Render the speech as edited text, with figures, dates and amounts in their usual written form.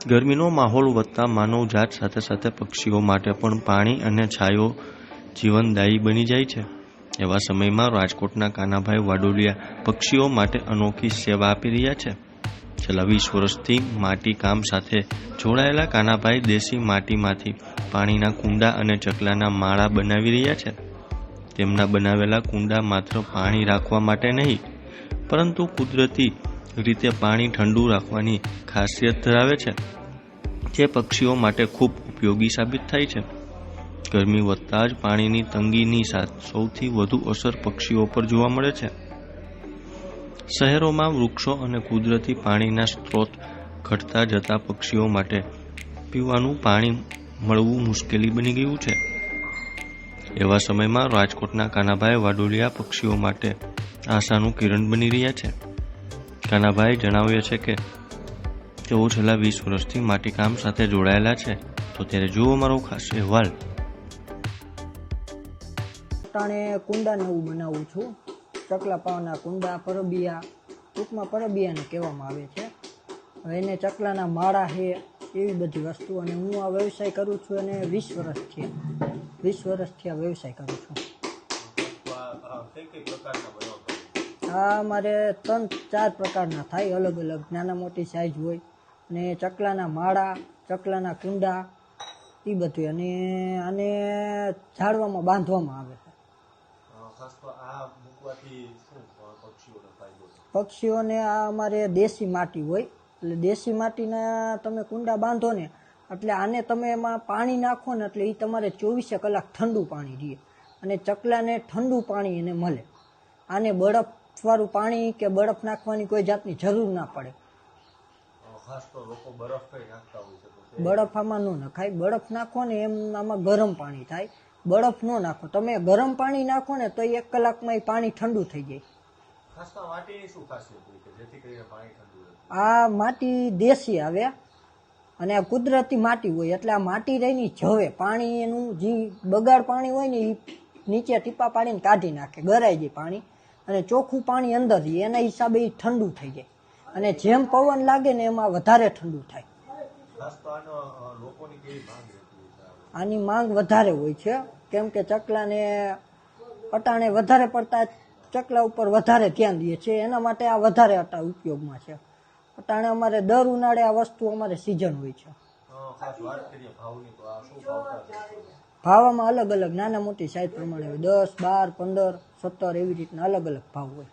ગરમીનો માહોલ વધતા માનવજાત સાથે સાથે પક્ષીઓ માટે પણ પાણી અને છાંયો જીવનદાયી બની જાય છે। એવા સમયમાં રાજકોટના કાનાભાઈ વાડોલિયા પક્ષીઓ માટે અનોખી સેવા આપી રહ્યા છે। છેલ્લા 20 વર્ષથી માટી કામ સાથે જોડાયેલા કાનાભાઈ દેશી માટીમાંથી પાણીના કુંડા અને ચકલાના માળા બનાવી રહ્યા છે। તેમના બનાવેલા કુંડા માત્ર પાણી રાખવા માટે નહીં, પરંતુ કુદરતી રીતે પાણી ઠંડુ રાખવાની ખાસિયત ધરાવે છે, જે પક્ષીઓ માટે ખૂબ ઉપયોગી સાબિત થાય છે। ગરમી વધતા જ પાણીની તંગીની સૌથી વધુ અસર પક્ષીઓ પર જોવા મળે છે। શહેરોમાં વૃક્ષો અને કુદરતી પાણીના સ્ત્રોત ઘટતા જતા પક્ષીઓ માટે પીવાનું પાણી મળવું મુશ્કેલી બની ગયું છે। એવા સમયમાં રાજકોટના કાનાભાઈ વાડોલિયા પક્ષીઓ માટે આશાનું કિરણ બની રહ્યા છે। કાનાભાઈ જણાવે છે કે તેઓ છેલ્લા 20 વર્ષથી માટીકામ સાથે જોડાયેલા છે। તો ત્યારે જુઓ મારો ખાસ અહેવાલ। કુંડા નવું બનાવું છું, ચકલા પાવાના કુંડા, પરબિયા, ટૂંકમાં પરબિયાને કહેવામાં આવે છે। એને ચકલાના માળા છે, એવી બધી વસ્તુ। અને હું આ વ્યવસાય કરું છું અને 20 વર્ષથી આ વ્યવસાય કરું છું। આ મારે 3-4 પ્રકારના થાય, અલગ અલગ નાના મોટી સાઈઝ હોય। અને ચકલાના માળા, ચકલાના કુંડા, એ બધું। અને આને ઝાડવામાં બાંધવામાં આવે છે। પક્ષીઓને આ અમારે દેશી માટી હોય, એટલે દેશી માટીના તમે કુંડા બાંધો ને, એટલે આને તમે એમાં પાણી નાખો ને, એટલે એ તમારે 24 કલાક ઠંડુ પાણી રહે। અને ચકલાને ઠંડુ પાણી એને મળે। આને બરફવાળું પાણી કે બરફ નાખવાની કોઈ જાતની જરૂર ના પડે। બરફ આમાં ન નખાય, બરફ નાખો ને એમ આમાં ગરમ પાણી થાય। બરફ ન નાખો, તમે ગરમ પાણી નાખો ને તો 1 કલાકમાં એ પાણી ઠંડુ થઈ જાય। આ માટી દેશી આવે અને આ કુદરતી માટી હોય, એટલે આ માટી રહીને જવે પાણી, એનું જે બગાડ પાણી હોય ને એ નીચે ટીપા પાડીને કાઢી નાખે, ગરાઈ જાય પાણી, અને ચોખ્ખું પાણી અંદર રહે। એના હિસાબે એ ઠંડુ થઈ જાય, અને જેમ પવન લાગે ને એમાં વધારે ઠંડુ થાય। આની માંગ વધારે હોય છે, કેમ કે ચકલાને અટાણે વધારે પડતા ચકલા ઉપર વધારે ધ્યાન દે છે, એના માટે આ વધારે ઉપયોગમાં છે। અટાણે અમારે દર ઉનાળે આ વસ્તુ અમારે સિઝન હોય છે। ભાવમાં અલગ અલગ નાના મોટી સાઈઝ પ્રમાણે હોય, 10, 12, 15, 17 એવી રીતના અલગ અલગ ભાવ હોય।